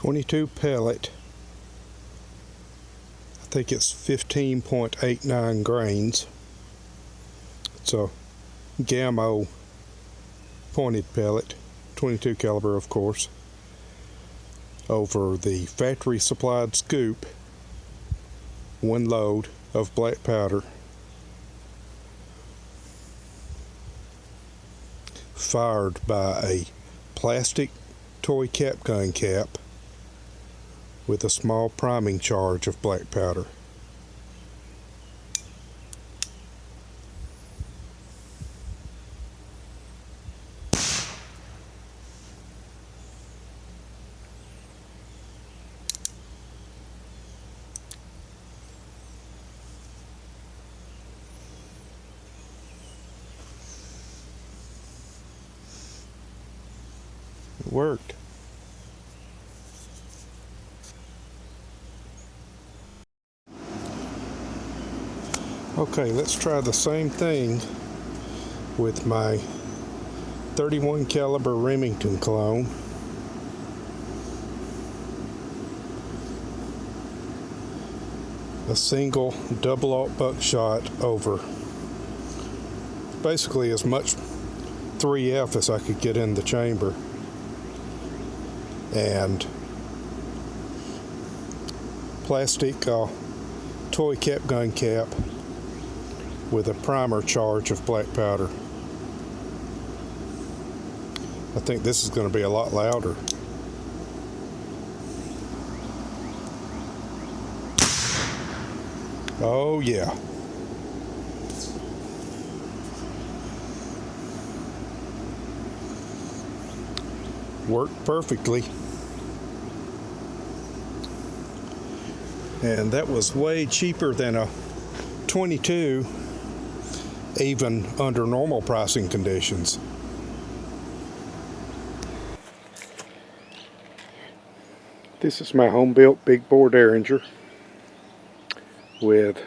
22 pellet. I think it's 15.89 grains. It's a Gammo pointed pellet, 22 caliber of course, over the factory supplied scoop, one load of black powder, fired by a plastic toy cap gun cap with a small priming charge of black powder. It worked. Okay, let's try the same thing with my 31 caliber Remington clone. A single double-aught buckshot over basically as much 3F as I could get in the chamber, and plastic toy cap gun cap with a primer charge of black powder. I think this is going to be a lot louder. Oh yeah. Worked perfectly. And that was way cheaper than a 22, even under normal pricing conditions. This is my home-built big bore derringer with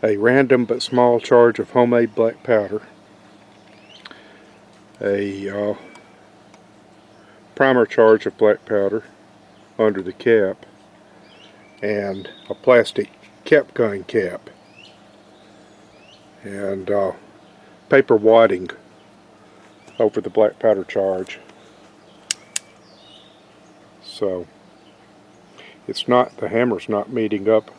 a random but small charge of homemade black powder, a primer charge of black powder under the cap, and a plastic cap gun cap, and paper wadding over the black powder charge. So it's not, the hammer's not meeting up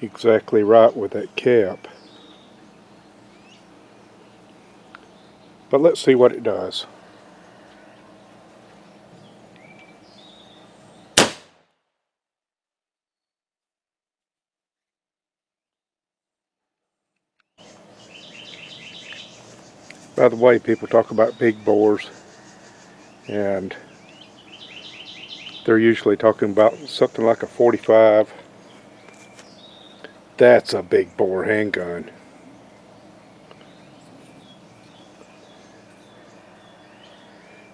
exactly right with that cap, but let's see what it does. By the way, people talk about big bores, and they're usually talking about something like a 45. That's a big bore handgun.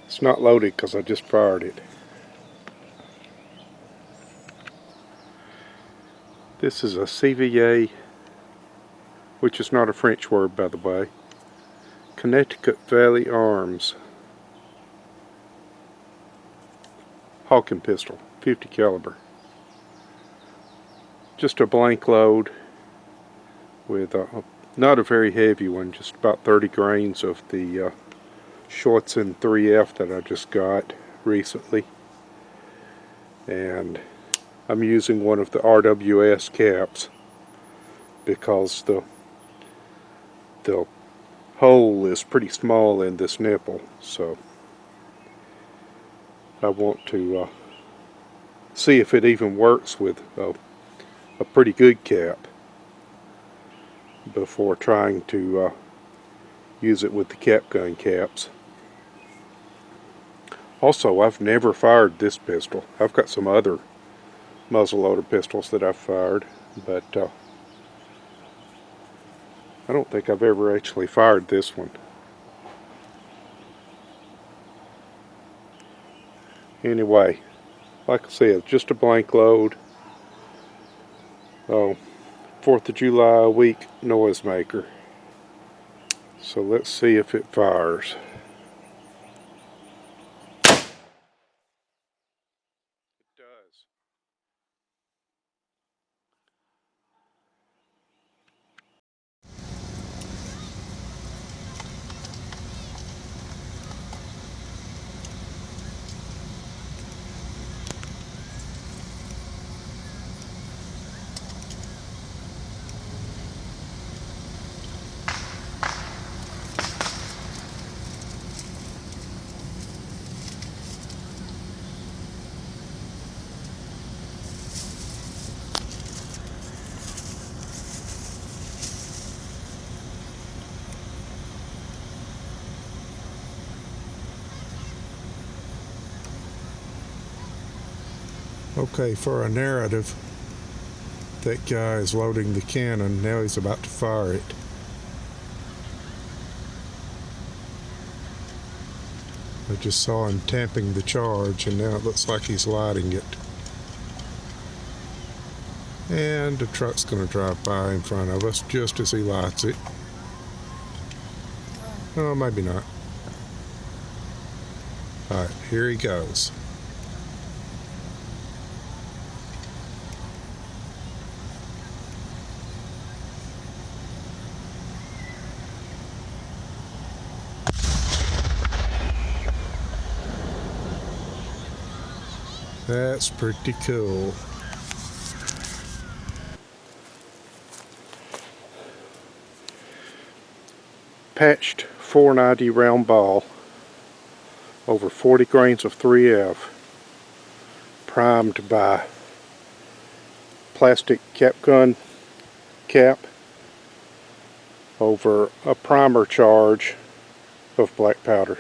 It's not loaded because I just fired it. This is a CVA, which is not a French word by the way, Connecticut Valley Arms Hawking pistol, 50 caliber. Just a blank load with not a very heavy one, just about 30 grains of the shorts in 3F that I just got recently, and I'm using one of the RWS caps because the hole is pretty small in this nipple, so I want to see if it even works with a pretty good cap before trying to use it with the cap gun caps. Also, I've never fired this pistol. I've got some other muzzleloader pistols that I've fired, but I don't think I've ever actually fired this one. Anyway, like I said, just a blank load. Oh, 4th of July week noisemaker. So let's see if it fires. Okay, for a narrative, that guy is loading the cannon. Now he's about to fire it. I just saw him tamping the charge, and now it looks like he's lighting it. And the truck's going to drive by in front of us just as he lights it. Oh, maybe not. Alright, here he goes. That's pretty cool. Patched 490 round ball over 40 grains of 3F, primed by plastic cap gun cap over a primer charge of black powder.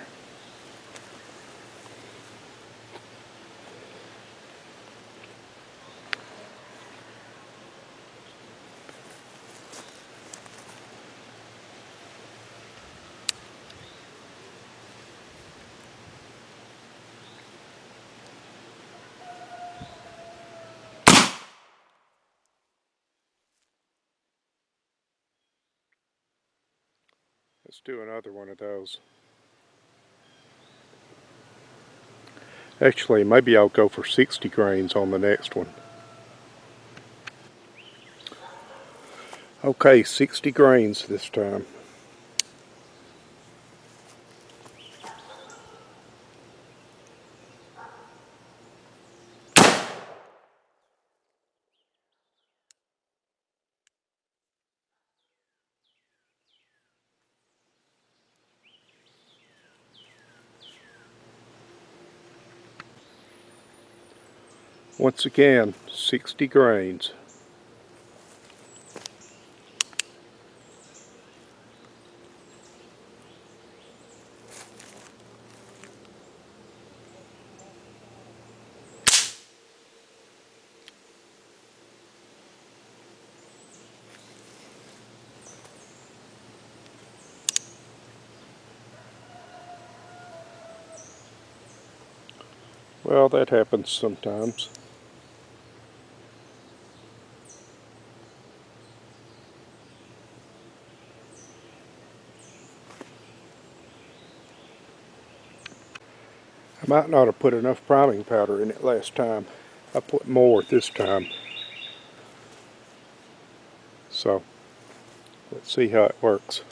Let's do another one of those. Actually, maybe I'll go for 60 grains on the next one. Okay, 60 grains this time. Once again, 60 grains. Well, that happens sometimes. I might not have put enough priming powder in it last time. I put more this time. So, let's see how it works.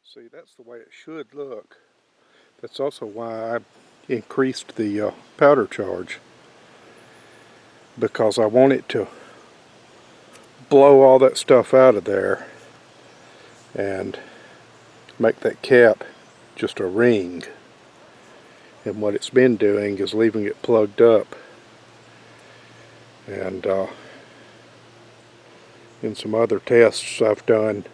See, that's the way it should look. That's also why I increased the powder charge, because I want it to blow all that stuff out of there and make that cap just a ring. And what it's been doing is leaving it plugged up. And in some other tests I've done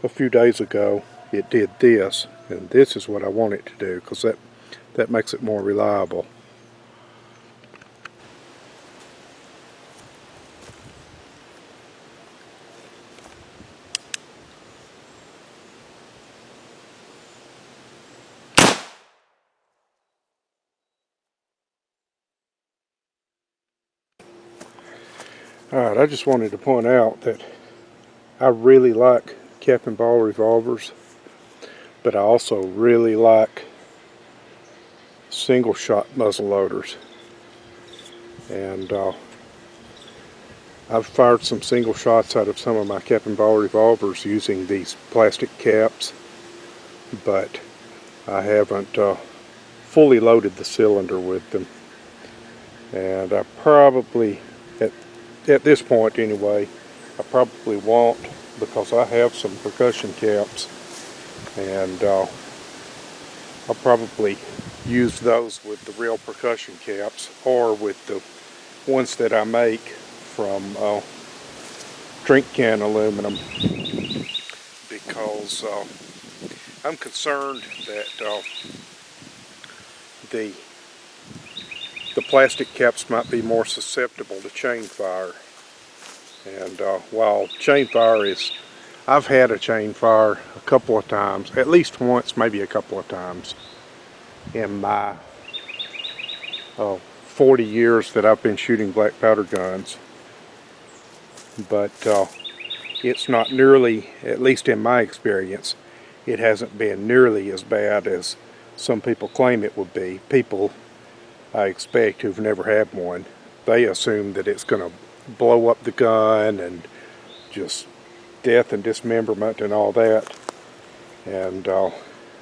a few days ago, it did this, and this is what I want it to do, because that makes it more reliable. Alright, I just wanted to point out that I really like cap and ball revolvers, but I also really like single shot muzzle loaders. And I've fired some single shots out of some of my cap and ball revolvers using these plastic caps, but I haven't fully loaded the cylinder with them. And I probably, at this point anyway, I probably won't, because I have some percussion caps, and I'll probably use those with the real percussion caps or with the ones that I make from drink can aluminum, because I'm concerned that the plastic caps might be more susceptible to chain fire. And while chain fire is, I've had a chain fire a couple of times, at least once, maybe a couple of times in my 40 years that I've been shooting black powder guns. But it's not nearly, at least in my experience, it hasn't been nearly as bad as some people claim it would be. People, I expect, who've never had one, they assume that it's going to blow up the gun and just death and dismemberment and all that. And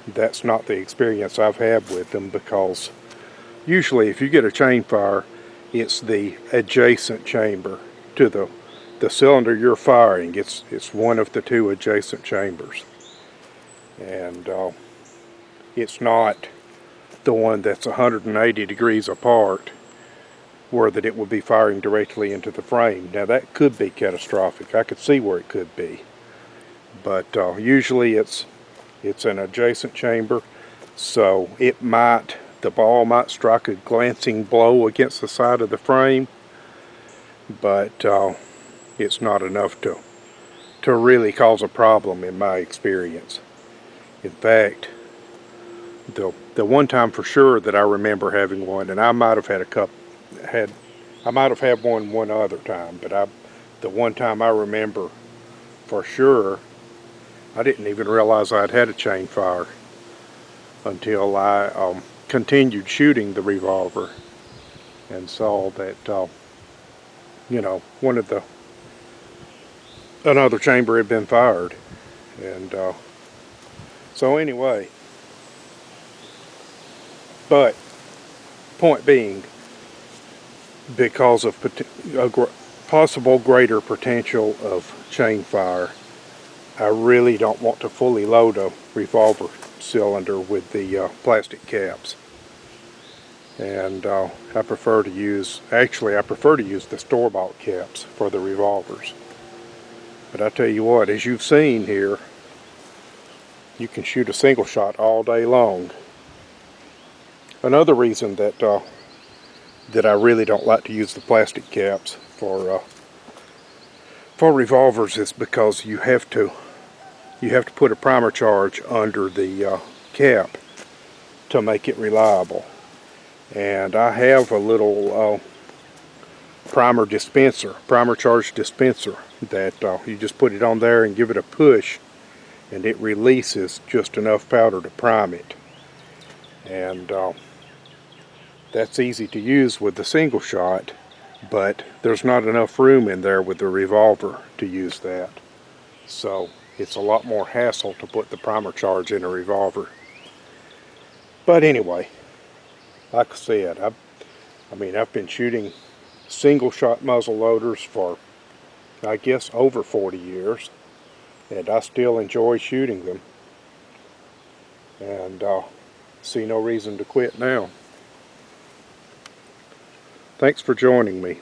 that's not the experience I've had with them, because usually if you get a chain fire, it's the adjacent chamber to the cylinder you're firing. It's one of the two adjacent chambers. And it's not the one that's 180 degrees apart, where that it would be firing directly into the frame. Now that could be catastrophic. I could see where it could be. But usually it's an adjacent chamber, so the ball might strike a glancing blow against the side of the frame, but it's not enough to really cause a problem in my experience. In fact, the one time for sure that I remember having one, and I might have had one other time, but the one time I remember for sure, I didn't even realize I'd had a chain fire until I continued shooting the revolver and saw that another chamber had been fired. And so anyway, but point being, because of possible greater potential of chain fire, I really don't want to fully load a revolver cylinder with the plastic caps. And I prefer to use the store-bought caps for the revolvers. But I tell you what, as you've seen here, you can shoot a single shot all day long. Another reason that I really don't like to use the plastic caps for revolvers is because you have to put a primer charge under the cap to make it reliable. And I have a little primer charge dispenser that you just put it on there and give it a push, and it releases just enough powder to prime it. And that's easy to use with the single shot, but there's not enough room in there with the revolver to use that. So it's a lot more hassle to put the primer charge in a revolver. But anyway, like I said, I've been shooting single shot muzzle loaders for, I guess, over 40 years, and I still enjoy shooting them, and see no reason to quit now. Thanks for joining me.